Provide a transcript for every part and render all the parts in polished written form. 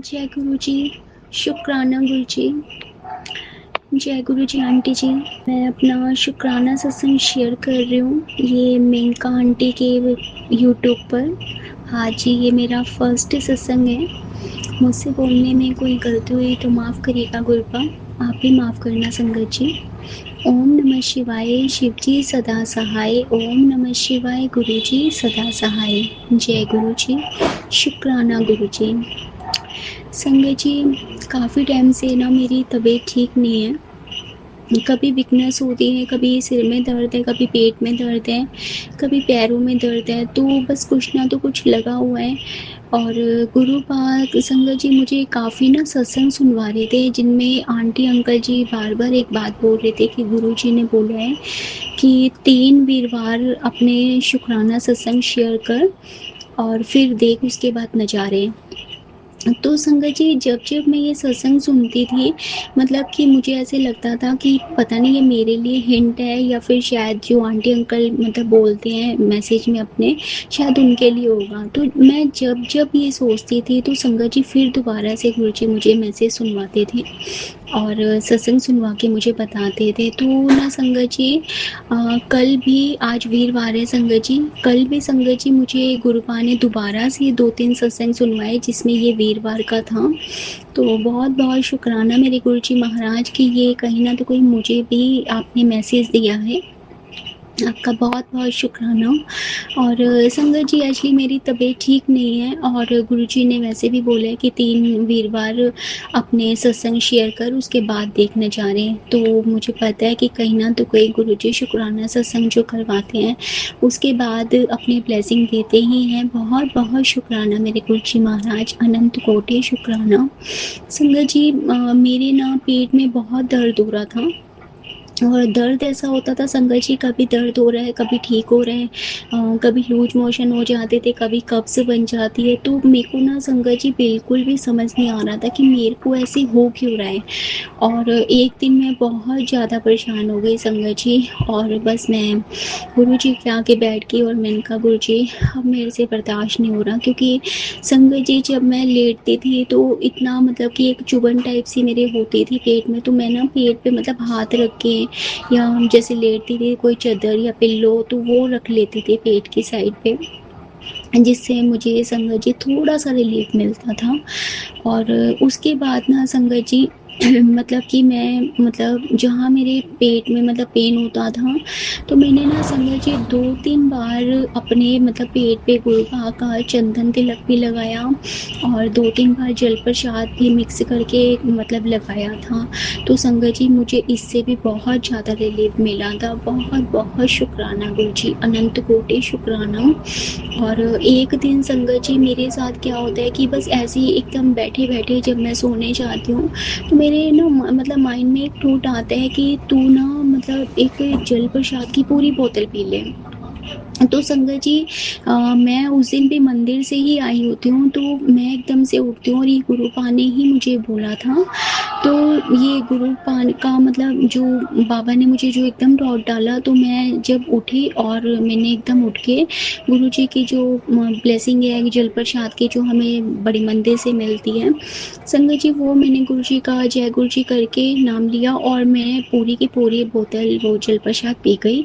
जय गुरु जी, शुक्राना गुरु जी। जय गुरु जी आंटी जी। मैं अपना शुक्राना सत्संग शेयर कर रही हूँ, ये मेनका आंटी के यूट्यूब पर। हाँ जी, ये मेरा फर्स्ट सत्संग है। मुझसे बोलने में कोई गलती हुई तो माफ़ करिएगा गुरुपा, आप भी माफ़ करना संगत जी। ओम नमः शिवाय, शिव जी सदा सहाय। ओम नमः शिवाय, गुरु जी सदा सहाय। जय गुरु जी, शुक्राना गुरु जी। संगत जी, काफ़ी टाइम से ना मेरी तबीयत ठीक नहीं है। कभी वीकनेस होती है, कभी सिर में दर्द है, कभी पेट में दर्द है, कभी पैरों में दर्द है, तो बस कुछ ना तो कुछ लगा हुआ है। और गुरु पाक संगत जी मुझे काफ़ी ना सत्संग सुनवा रहे थे, जिनमें आंटी अंकल जी बार बार एक बात बोल रहे थे कि गुरु जी ने बोला है कि 3 वीरवार अपने शुक्राना सत्संग शेयर कर और फिर देख उसके बाद नज़ारे। तो संगत जी जब मैं ये सत्संग सुनती थी, मतलब कि मुझे ऐसे लगता था कि पता नहीं ये मेरे लिए हिंट है या फिर शायद जो आंटी अंकल मतलब बोलते हैं मैसेज में अपने, शायद उनके लिए होगा। तो मैं जब ये सोचती थी तो संगत जी फिर दोबारा से गुरुजी मुझे मैसेज सुनवाते थे और सत्संग सुनवा के मुझे बताते थे। तो ना संगत जी कल भी, आज वीरवार है संगत जी, कल भी संगत जी मुझे गुरुपा ने दोबारा से 2-3 सत्संग सुनवाए, जिसमें ये वीरवार का था। तो बहुत बहुत शुक्राना मेरे गुरुजी महाराज की, ये कहीं ना तो कोई मुझे भी आपने मैसेज दिया है, आपका बहुत बहुत शुक्राना। और संगत जी एक्चुअली मेरी तबीयत ठीक नहीं है और गुरुजी ने वैसे भी बोला है कि 3 वीरवार अपने सत्संग शेयर कर उसके बाद देखने जा रहे हैं। तो मुझे पता है कि कहीं ना तो कोई गुरुजी शुक्राना सत्संग जो करवाते हैं उसके बाद अपनी ब्लेसिंग देते ही हैं। बहुत बहुत शुक्राना मेरे गुरुजी महाराज, अनंत कोटि शुक्राना। संगत जी मेरे ना पेट में बहुत दर्द हो रहा था और दर्द ऐसा होता था संगत जी, कभी दर्द हो रहा है, कभी ठीक हो रहे हैं, कभी लूज मोशन हो जाते थे, कभी कब्ज बन जाती है। तो मेरे को ना संगत जी बिल्कुल भी समझ नहीं आ रहा था कि मेरे को ऐसे हो क्यों रहा है। और एक दिन मैं बहुत ज़्यादा परेशान हो गई संगत जी, और बस मैं गुरु जी के आगे बैठ गई और मैंने कहा गुरु जी अब मेरे से बर्दाश्त नहीं हो रहा। क्योंकि संगत जी जब मैं लेटती थी तो इतना मतलब कि एक चुभन टाइप सी मेरे होती थी पेट में, तो मैं ना पेट पे मतलब हाथ रख के या हम जैसे लेटती थी कोई चादर या पिल्लो तो वो रख लेती थी पेट की साइड पे, जिससे मुझे संगत जी थोड़ा सा रिलीफ मिलता था। और उसके बाद ना संगत जी मतलब कि मैं मतलब जहाँ मेरे पेट में मतलब पेन होता था, तो मैंने ना संगत जी 2-3 बार अपने मतलब पेट पे गुरुपा का चंदन तिलक भी लगाया और 2-3 बार जल प्रसाद भी मिक्स करके मतलब लगाया था। तो संगत जी मुझे इससे भी बहुत ज़्यादा रिलीफ मिला था। बहुत बहुत शुक्राना गुरु जी, अनंत कोटि शुक्राना। और एक दिन संगत जी मेरे साथ क्या होता है कि बस ऐसे ही एकदम बैठे बैठे जब मैं सोने जाती हूँ, तो मेरे ना मतलब माइंड में एक थॉट आता है कि तू ना मतलब एक जल प्रसाद की पूरी बोतल पी ले। तो संगत जी मैं उस दिन भी मंदिर से ही आई होती हूँ, तो मैं एकदम से उठती हूँ और ये गुरुपा ने ही मुझे बोला था। तो ये गुरुपा का मतलब जो बाबा ने मुझे जो एकदम डॉट डाला, तो मैं जब उठी और मैंने एकदम उठ के गुरु जी की जो ब्लेसिंग है जल प्रसाद की जो हमें बड़ी मंदिर से मिलती है संगत जी, वो मैंने गुरु जी का जय गुरु जी करके नाम लिया और मैं पूरी की पूरी बोतल वो जल प्रसाद पी गई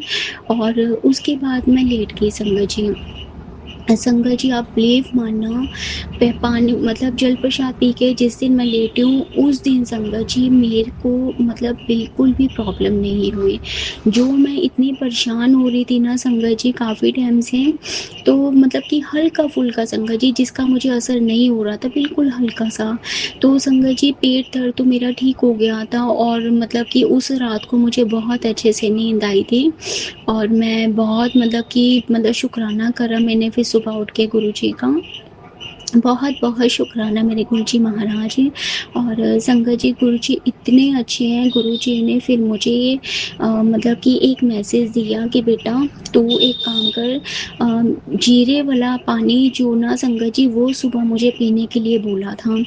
और उसके बाद मैं लेट गई संगत जी। संगत जी आप बिलीव मानना, पानी मतलब जल प्रसाद पी के जिस दिन मैं लेटी हूँ उस दिन संगत जी मेरे को मतलब बिल्कुल भी प्रॉब्लम नहीं हुई। जो मैं इतनी परेशान हो रही थी ना संगत जी काफ़ी टाइम से, तो मतलब कि हल्का फुल्का संगत जी जिसका मुझे असर नहीं हो रहा था, बिल्कुल हल्का सा। तो संगत जी पेट दर्द तो मेरा ठीक हो गया था और मतलब कि उस रात को मुझे बहुत अच्छे से नींद आई थी और मैं बहुत मतलब कि मतलब शुक्राना करा मैंने फिर सुबह उठ के गुरु जी का। बहुत बहुत शुक्राना मेरे गुरुजी महाराज। और संगत जी गुरुजी इतने अच्छे हैं, गुरुजी ने फिर मुझे मतलब कि एक मैसेज दिया कि बेटा तू एक काम कर, जीरे वाला पानी जो ना संगत जी वो सुबह मुझे पीने के लिए बोला था।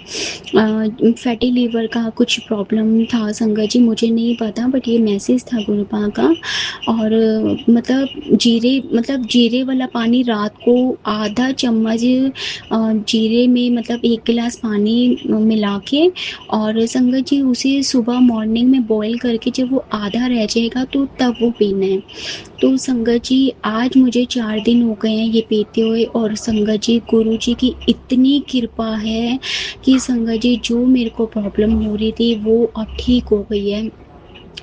फैटी लीवर का कुछ प्रॉब्लम था संगत जी, मुझे नहीं पता बट ये मैसेज था गुरुपा का। और मतलब जीरे वाला पानी रात को आधा चम्मच जीरे में मतलब 1 गिलास पानी मिला के और संगत जी उसे सुबह मॉर्निंग में बॉयल करके जब वो आधा रह जाएगा तो तब वो पीना है। तो संगत जी आज मुझे 4 दिन हो गए हैं ये पीते हुए और संगत जी गुरु जी की इतनी कृपा है कि संगत जी जो मेरे को प्रॉब्लम हो रही थी वो अब ठीक हो गई है।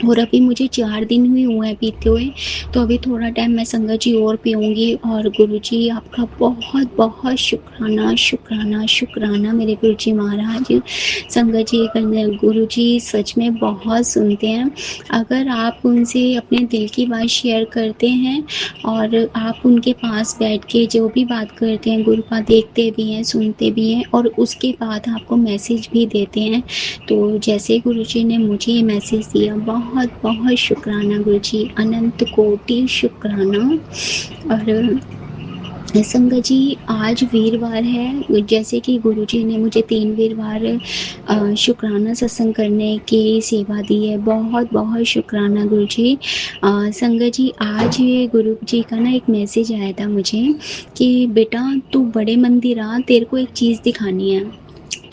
और अभी मुझे 4 दिन ही हुए हैं पीते हुए, तो अभी थोड़ा टाइम मैं संगत जी और पीऊँगी और गुरुजी आपका बहुत-बहुत शुक्राना, शुक्राना, शुक्राना मेरे गुरुजी महाराज। संगत जी गुरुजी सच में बहुत सुनते हैं। अगर आप उनसे अपने दिल की बात शेयर करते हैं और आप उनके पास बैठ के जो भी बात करते हैं, गुरुपा देखते भी हैं, सुनते भी हैं और उसके बाद आपको मैसेज भी देते हैं। तो जैसे गुरुजी ने मुझे ये मैसेज दिया, बहुत-बहुत शुक्राना गुरुजी, अनंत कोटि शुक्राना। और संगत जी आज वीरवार है, जैसे कि गुरुजी ने मुझे 3 वीरवार शुक्राना सत्संग करने की सेवा दी है। बहुत-बहुत शुक्राना गुरुजी। संगत जी आज ये गुरुजी का ना एक मैसेज आया था मुझे कि बेटा तू बड़े मंदिर आ, तेरे को एक चीज़ दिखानी है।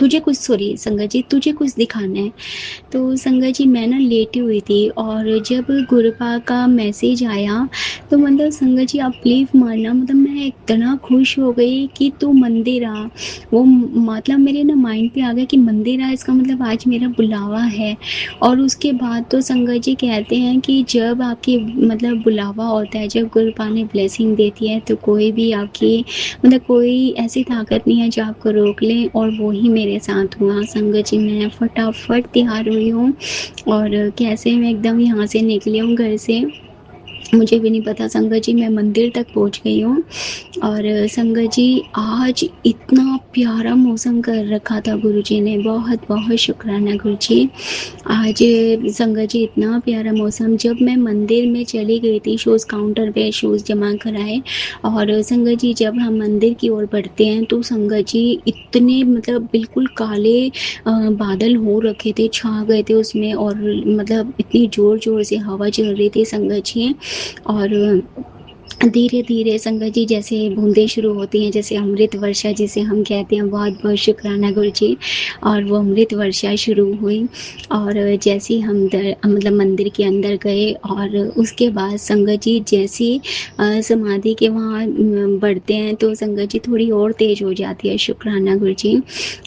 संगत जी तुझे कुछ दिखाना है। तो संगत जी मैं ना लेटी हुई थी और जब गुरुपा का मैसेज आया तो मतलब संगत जी आप बिलीव मानना मतलब मैं इतना खुश हो गई कि तू मंदिर आ। वो मतलब मेरे ना माइंड पे आ गया कि मंदिर आ, इसका मतलब आज मेरा बुलावा है। और उसके बाद तो संगत जी कहते हैं कि जब आपकी मतलब बुलावा होता है, जब गुरुपा ने ब्लेसिंग देती है तो कोई भी आपकी मतलब कोई ऐसी ताकत नहीं है जो आपको रोक ले, और वो ही मेरे साथ हुआ। संगत जी मैं फटाफट तैयार हुई हूँ और कैसे मैं एकदम यहाँ से निकली हूँ घर से, मुझे भी नहीं पता। संगत जी मैं मंदिर तक पहुँच गई हूँ और संगत जी आज इतना प्यारा मौसम कर रखा था गुरुजी ने, बहुत-बहुत शुक्राना गुरुजी। आज संगत जी इतना प्यारा मौसम, जब मैं मंदिर में चली गई थी शूज़ काउंटर पे शूज़ जमा कराए और संगत जी जब हम मंदिर की ओर बढ़ते हैं तो संगत जी इतने मतलब बिल्कुल काले बादल हो रखे थे, छा गए थे उसमें और मतलब इतनी ज़ोर-ज़ोर से हवा चल रही थी संगत जी। और धीरे-धीरे संगत जी जैसे बूँदें शुरू होती हैं, जैसे अमृत वर्षा जिसे हम कहते हैं, बहुत-बहुत शुक्राना गुरुजी। और वो अमृत वर्षा शुरू हुई और जैसे ही हम मतलब मंदिर के अंदर गए और उसके बाद संगत जी जैसे समाधि के वहाँ बढ़ते हैं तो संगत जी थोड़ी और तेज़ हो जाती है, शुक्राना गुरुजी।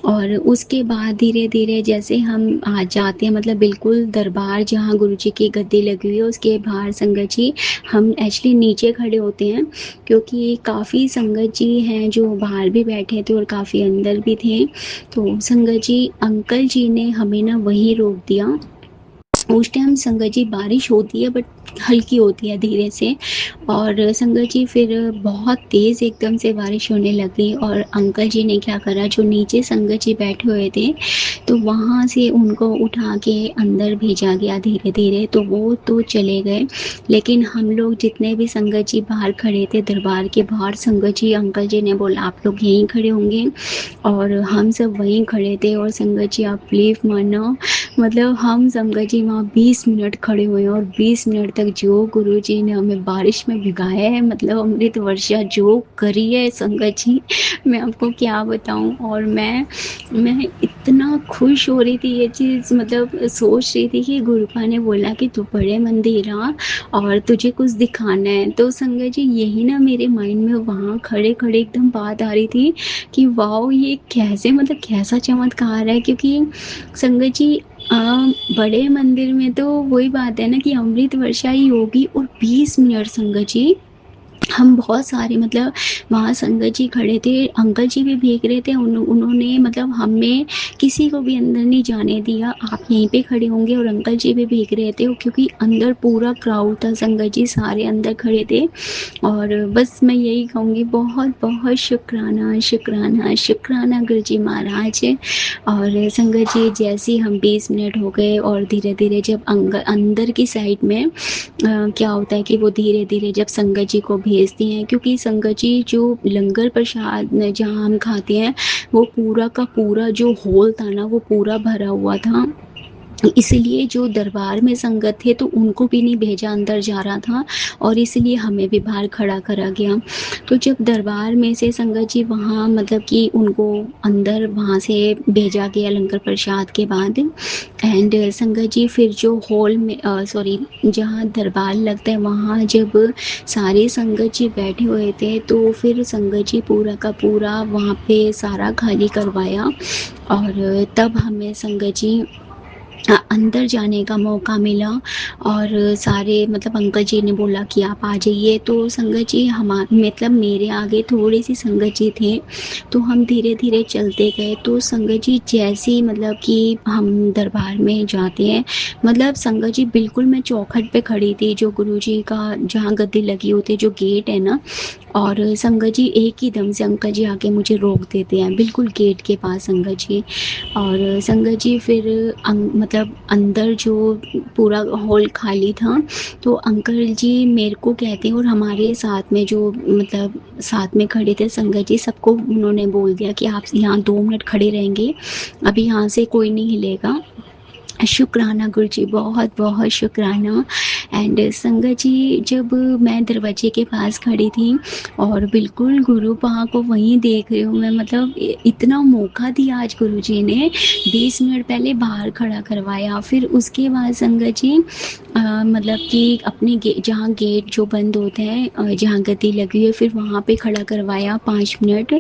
और उसके बाद धीरे-धीरे जैसे हम आ जाते हैं मतलब बिल्कुल दरबार जहाँ गुरुजी की गद्दी लगी हुई है उसके बाहर संगत जी हम एक्चुअली नीचे खड़े होते हैं क्योंकि काफ़ी संगत जी हैं जो बाहर भी बैठे थे और काफ़ी अंदर भी थे। तो संगत जी अंकल जी ने हमें ना वहीं रोक दिया। उस टाइम संगत जी बारिश होती है बट हल्की होती है धीरे से और संगत जी फिर बहुत तेज़ एकदम से बारिश होने लगी और अंकल जी ने क्या करा, जो नीचे संगत जी बैठे हुए थे तो वहाँ से उनको उठा के अंदर भेजा गया धीरे-धीरे, तो वो तो चले गए। लेकिन हम लोग जितने भी संगत जी बाहर खड़े थे दरबार के बाहर, संगत जी अंकल जी ने बोला आप लोग यहीं खड़े होंगे और हम सब वहीं खड़े थे। और संगत जी आप बिलीव मानो मतलब हम संगत जी वहाँ 20 मिनट खड़े हुए और 20 मिनट तक जो गुरुजी ने हमें बारिश में भिगाया है, मतलब अमृत वर्षा जो करी है संगत जी, मैं आपको क्या बताऊँ। और मैं इतना खुश हो रही थी ये चीज़, मतलब सोच रही थी कि गुरुपा ने बोला कि तू बड़े मंदिर आ और तुझे कुछ दिखाना है। तो संगत जी यही ना मेरे माइंड में वहाँ खड़े-खड़े एकदम बात आ रही थी कि वाओ! ये कैसे मतलब कैसा चमत्कार है, क्योंकि संगत जी अ, बड़े मंदिर में तो वही बात है ना कि अमृत वर्षा ही होगी और 20 मिनट संगत जी हम बहुत सारे मतलब वहाँ संगत जी खड़े थे, अंकल जी भी भीग रहे थे, उन्होंने मतलब हमें किसी को भी अंदर नहीं जाने दिया, आप यहीं पे खड़े होंगे। और अंकल जी भी भीग रहे थे क्योंकि अंदर पूरा क्राउड था, संगत जी सारे अंदर खड़े थे। और बस मैं यही कहूँगी बहुत-बहुत शुक्राना, शुक्राना, शुक्राना गुरुजी महाराज। और संगत जी जैसे ही हम 20 मिनट हो गए और धीरे-धीरे जब अंदर की साइड में क्या होता है कि वो धीरे-धीरे जब संगत जी को भेजती हैं, क्योंकि संगत जी जो लंगर प्रसाद जहाँ हम खाते हैं वो पूरा का पूरा जो हॉल था ना वो पूरा भरा हुआ था। इसलिए जो दरबार में संगत थे तो उनको भी नहीं भेजा अंदर जा रहा था और इसलिए हमें भी बाहर खड़ा करा गया। तो जब दरबार में से संगत जी वहाँ मतलब कि उनको अंदर वहाँ से भेजा गया लंगर प्रसाद के बाद एंड संगत जी फिर जो हॉल में सॉरी जहाँ दरबार लगता है वहाँ जब सारे संगत जी बैठे हुए थे तो फिर संगत जी पूरा का पूरा वहाँ पे सारा खाली करवाया और तब हमें संगत जी अंदर जाने का मौका मिला और सारे मतलब अंकल जी ने बोला कि आप आ जाइए तो संगत जी मतलब मेरे आगे थोड़ी सी संगत जी थे तो हम धीरे धीरे चलते गए तो संगत जी जैसे ही मतलब कि हम दरबार में जाते हैं मतलब संगत जी बिल्कुल मैं चौखट पे खड़ी थी जो गुरु जी का जहाँ गद्दी लगी होती जो गेट है ना और संगत जी एक ही दम से अंकल जी आके मुझे रोक देते हैं बिल्कुल गेट के पास संगत जी और संगत जी फिर मतलब अंदर जो पूरा हॉल खाली था तो अंकल जी मेरे को कहते हैं और हमारे साथ में जो मतलब साथ में खड़े थे संगत जी सबको उन्होंने बोल दिया कि आप यहाँ 2 मिनट खड़े रहेंगे अभी यहाँ से कोई नहीं हिलेगा। शुक्राना गुरु जी बहुत बहुत शुक्राना एंड संगत जी जब मैं दरवाजे के पास खड़ी थी और बिल्कुल गुरु पा को वहीं देख रही हूँ मैं मतलब इतना मौका दिया आज गुरु जी ने 20 मिनट पहले बाहर खड़ा करवाया फिर उसके बाद संगत जी मतलब कि अपने जहाँ गेट जो बंद होते हैं जहाँ गद्दी लगी है फिर वहाँ पे खड़ा करवाया 5 मिनट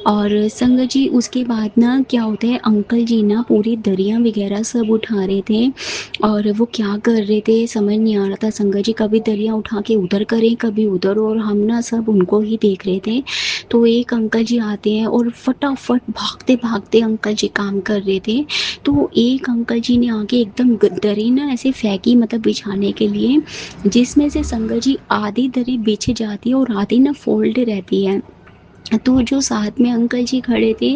और संगत जी उसके बाद ना क्या होता है अंकल जी ना पूरी दरिया वगैरह सब उठा रहे थे और वो क्या कर रहे थे समझ नहीं आ रहा था संगत जी कभी दरिया उठा के उधर करें कभी उधर और हम ना सब उनको ही देख रहे थे तो एक अंकल जी आते हैं और फटाफट भागते भागते अंकल जी काम कर रहे थे तो एक अंकल जी ने आके एकदम दरी ना ऐसे फेंकी मतलब बिछाने के लिए जिसमें से संगत जी आधी दरी बिछ जाती है और आधी ना फोल्ड रहती है तो जो साथ में अंकल जी खड़े थे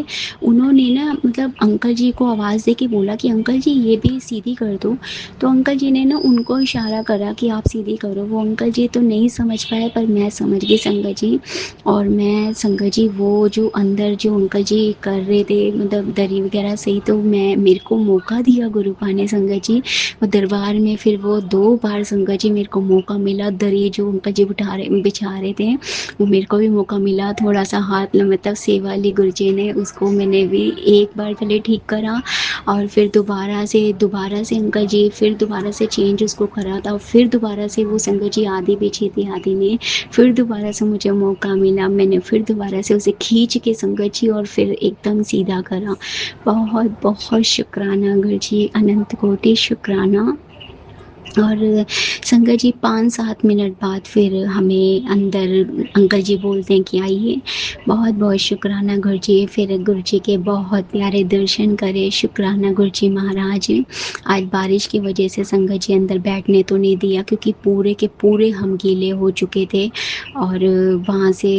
उन्होंने ना मतलब अंकल जी को आवाज़ दे के बोला कि अंकल जी ये भी सीधी कर दो तो अंकल जी ने ना उनको इशारा करा कि आप सीधी करो वो अंकल जी तो नहीं समझ पाए पर मैं समझ गई संगत जी और मैं संगत जी वो जो अंदर जो अंकल जी कर रहे थे मतलब दरी वगैरह सही तो मैं मेरे को मौका दिया गुरु पा ने संगत जी और दरबार में फिर वो 2 बार संगत जी मेरे को मौका मिला दरी जो अंकल जी बिछा रहे थे वो मेरे को भी मौका मिला थोड़ा सा हाथ मतलब सेवा ली गुरुजी ने उसको मैंने भी एक बार पहले ठीक करा और फिर दोबारा से अंकल जी फिर दोबारा से चेंज उसको करा था फिर दोबारा से वो संगत जी आधी बिछी थी आधी ने फिर दोबारा से मुझे मौका मिला मैंने फिर दोबारा से उसे खींच के संगत जी और फिर एकदम सीधा करा। बहुत बहुत शुक्राना गुरुजी अनंत कोटि शुक्राना। और संगत जी 5-7 मिनट बाद फिर हमें अंदर अंकल जी बोलते हैं कि आइए बहुत बहुत शुक्राना गुरु जी फिर गुरु जी के बहुत प्यारे दर्शन करे शुक्राना गुरु जी महाराज। आज बारिश की वजह से संगत जी अंदर बैठने तो नहीं दिया क्योंकि पूरे के पूरे हम गीले हो चुके थे और वहाँ से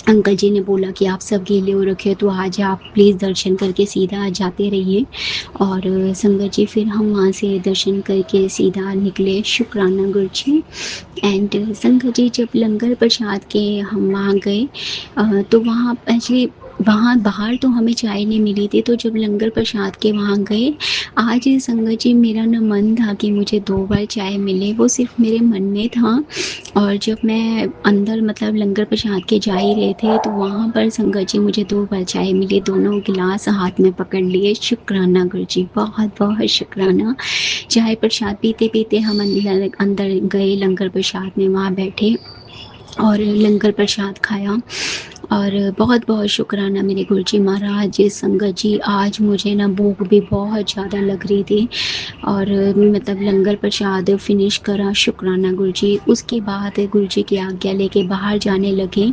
अंकल जी ने बोला कि आप सब गीले हो रखे हो तो आज आप प्लीज़ दर्शन करके सीधा जाते रहिए और संगत जी फिर हम वहाँ से दर्शन करके सीधा निकले शुक्राना गुरु जी एंड संगत जी जब लंगर प्रसाद के हम वहाँ गए तो वहाँ एक्चुअली वहाँ बाहर तो हमें चाय नहीं मिली थी तो जब लंगर प्रसाद के वहाँ गए आज संगत जी मेरा ना मन था कि मुझे 2 बार चाय मिले वो सिर्फ मेरे मन में था और जब मैं अंदर मतलब लंगर प्रसाद के जा ही रहे थे तो वहाँ पर संगत जी मुझे 2 बार चाय मिली दोनों गिलास हाथ में पकड़ लिए शुक्राना गुरु जी बहुत बहुत शुक्राना। चाय प्रसाद पीते पीते हम अंदर गए लंगर प्रसाद में वहाँ बैठे और लंगर प्रसाद खाया और बहुत बहुत शुक्राना मेरे गुरुजी महाराज संगत जी आज मुझे ना भूख भी बहुत ज़्यादा लग रही थी और मतलब लंगर प्रसाद फिनिश करा शुक्राना गुरुजी उसके बाद गुरुजी की आज्ञा लेके बाहर जाने लगे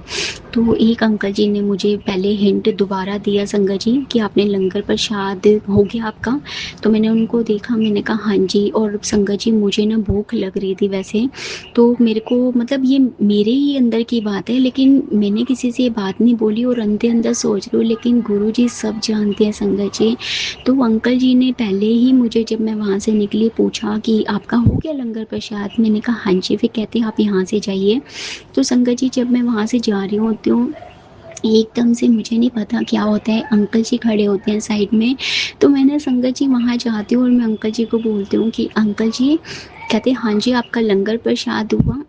तो एक अंकल जी ने मुझे पहले हिंट दोबारा दिया संगत जी कि आपने लंगर प्रसाद हो गया आपका तो मैंने उनको देखा मैंने कहा हाँ जी और संगत जी मुझे ना भूख लग रही थी वैसे तो मेरे को मतलब ये मेरे ही अंदर की बात है लेकिन मैंने किसी से बात नहीं बोली और अंदर अंदर सोच रही हूँ लेकिन गुरु जी सब जानते हैं संगत जी। तो अंकल जी ने पहले ही मुझे जब मैं वहाँ से निकली पूछा कि आपका हो गया लंगर प्रसाद मैंने कहा हाँ जी फिर कहते हैं आप यहाँ से जाइए। तो संगत जी जब मैं वहाँ से जा रही होती हूँ एकदम से मुझे नहीं पता क्या होता है, अंकल जी खड़े होते हैं साइड में। तो मैं ना संगत जी वहाँ जाती हूँ और मैं अंकल जी को बोलती हूँ कि अंकल जी, कहते हाँ जी आपका लंगर प्रसाद हुआ।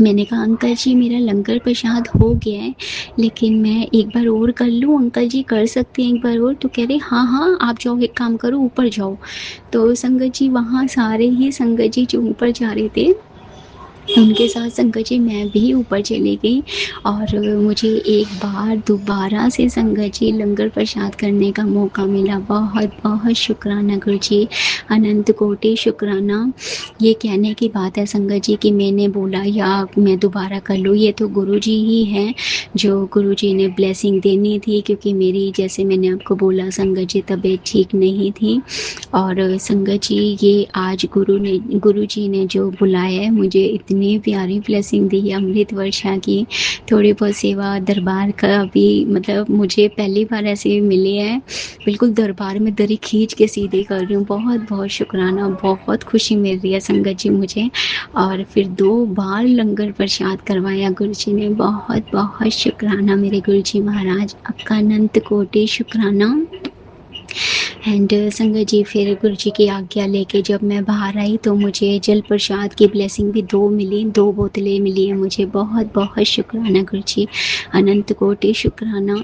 मैंने कहा अंकल जी मेरा लंगर प्रसाद हो गया है, लेकिन मैं एक बार और कर लूँ, अंकल जी कर सकते हैं एक बार और? तो कह रहे हाँ हाँ आप जाओ, एक काम करो ऊपर जाओ। तो संगत जी वहाँ सारे ही संगत जी जो ऊपर जा रहे थे, उनके साथ संगत जी मैं भी ऊपर चली गई और मुझे एक बार दोबारा से संगत जी लंगर प्रसाद करने का मौका मिला। बहुत बहुत शुक्राना गुरु जी, अनंत कोटि शुक्राना। ये कहने की बात है संगत जी कि मैंने बोला या मैं दोबारा कर लूँ, ये तो गुरु जी ही हैं जो गुरु जी ने ब्लेसिंग देनी थी, क्योंकि मेरी जैसे मैंने आपको बोला संगत जी तबीयत ठीक नहीं थी। और संगत जी ये आज गुरु जी ने जो बुलाया है, मुझे इतनी प्यारी ब्लेसिंग दी है अमृत वर्षा की। थोड़ी बहुत सेवा दरबार का भी मतलब मुझे पहली बार ऐसे मिले हैं, बिल्कुल दरबार में दरी खींच के सीधे कर रही हूँ। बहुत बहुत शुक्राना, बहुत खुशी मिल रही है संगत जी मुझे। और फिर 2 बार लंगर प्रसाद करवाया गुरु जी ने। बहुत बहुत शुक्राना मेरे गुरु जी महाराज, आपका अनंत कोटि शुक्राना। एंड संगत जी फिर गुरु जी की आज्ञा लेके जब मैं बाहर आई तो मुझे जल प्रसाद की ब्लेसिंग भी 2 मिली, 2 बोतलें मिली हैं मुझे। बहुत बहुत शुक्राना गुरु जी, अनंत कोटि शुक्राना।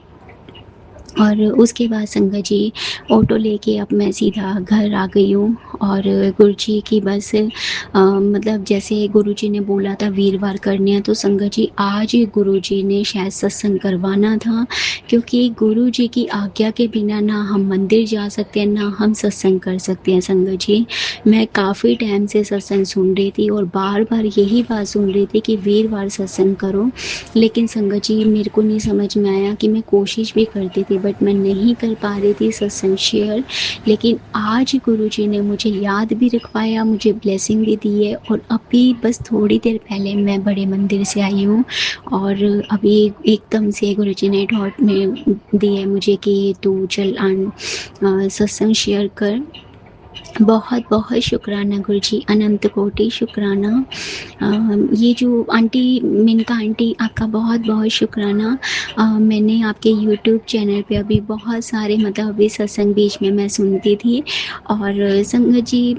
और उसके बाद संगत जी ऑटो लेके अब मैं सीधा घर आ गई हूँ। और गुरु जी की बस मतलब जैसे गुरु जी ने बोला था वीरवार करने हैं, तो संगत जी आज गुरु जी ने शायद सत्संग करवाना था, क्योंकि गुरु जी की आज्ञा के बिना ना हम मंदिर जा सकते हैं ना हम सत्संग कर सकते हैं। संगत जी मैं काफ़ी टाइम से सत्संग सुन रही थी और बार बार यही बात सुन रही थी कि वीरवार सत्संग करो, लेकिन संगत जी मेरे को नहीं समझ में आया कि मैं कोशिश भी करती थी बट मैं नहीं कर पा रही थी सत्संग शेयर। लेकिन आज गुरु जी ने मुझे याद भी रखवाया, मुझे ब्लेसिंग भी दी है। और अभी बस थोड़ी देर पहले मैं बड़े मंदिर से आई हूँ और अभी एकदम से गुरु जी ने थॉट में दिए मुझे कि तू चल सत्संग शेयर कर। बहुत बहुत शुक्राना गुरु जी, अनंत कोटि शुक्राना। ये जो आंटी मिनका आंटी, आपका बहुत बहुत शुक्राना। मैंने आपके यूट्यूब चैनल पे अभी बहुत सारे मतलब अभी सत्संग बीच में मैं सुनती थी। और संगत जी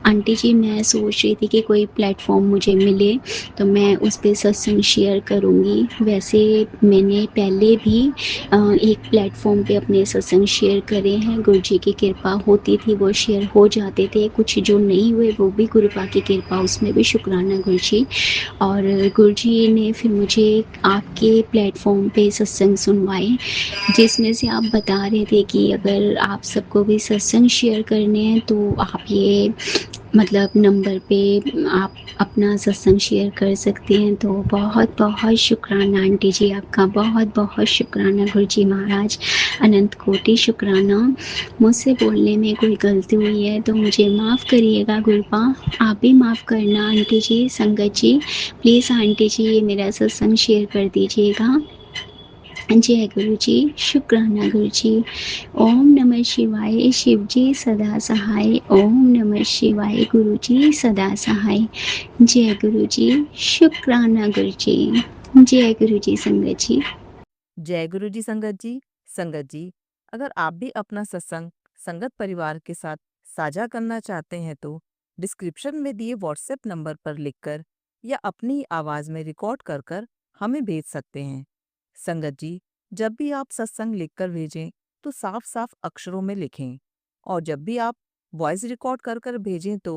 आंटी जी मैं सोच रही थी कि कोई प्लेटफॉर्म मुझे मिले तो मैं उस पर सत्संग शेयर करूँगी। वैसे मैंने पहले भी एक प्लेटफॉर्म पे अपने सत्संग शेयर करे हैं, गुरु जी की कृपा होती थी वो शेयर हो जाते थे। कुछ जो नहीं हुए वो भी गुरु पा की कृपा, उसमें भी शुक्राना गुरु जी। और गुरु जी ने फिर मुझे आपके प्लेटफॉर्म पे सत्संग सुनवाए, जिसमें से आप बता रहे थे कि अगर आप सबको भी सत्संग शेयर करने हैं तो आप ये मतलब नंबर पे आप अपना सत्संग शेयर कर सकते हैं। तो बहुत बहुत शुक्राना आंटी जी, आपका बहुत बहुत शुक्राना गुरु जी महाराज, अनंत कोटि शुक्राना। मुझसे बोलने में कोई गलती हुई है तो मुझे माफ़ करिएगा गुरुपा, आप भी माफ़ करना आंटी जी। संगत जी प्लीज़ आंटी जी ये मेरा सत्संग शेयर कर दीजिएगा। जय गुरु जी, शुक्राना गुरु जी। ओम नमः शिवाय, शिव जी सदा सहाय। ओम नमः शिवाय, गुरु जी सदा सहाय। जय गुरु जी, शुक्राना गुरु जी। जय गुरु जी संगत जी। जय गुरु जी संगत जी। संगत जी, अगर आप भी अपना सत्संग संगत परिवार के साथ साझा करना चाहते हैं तो डिस्क्रिप्शन में दिए व्हाट्सएप नंबर पर लिखकर या अपनी आवाज में रिकॉर्ड कर कर हमें भेज सकते हैं। संगत जी, जब भी आप सत्संग लिखकर भेजें तो साफ साफ अक्षरों में लिखें, और जब भी आप वॉइस रिकॉर्ड कर कर भेजें तो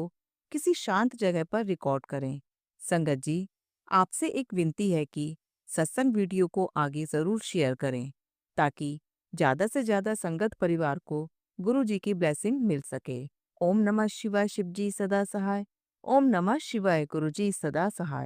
किसी शांत जगह पर रिकॉर्ड करें। संगत जी, आपसे एक विनती है कि सत्संग वीडियो को आगे जरूर शेयर करें, ताकि ज्यादा से ज्यादा संगत परिवार को गुरु जी की ब्लेसिंग मिल सके। ओम नमः शिवाय, शिव जी सदा सहाय। ओम नमः शिवाय, गुरु जी सदा सहाय।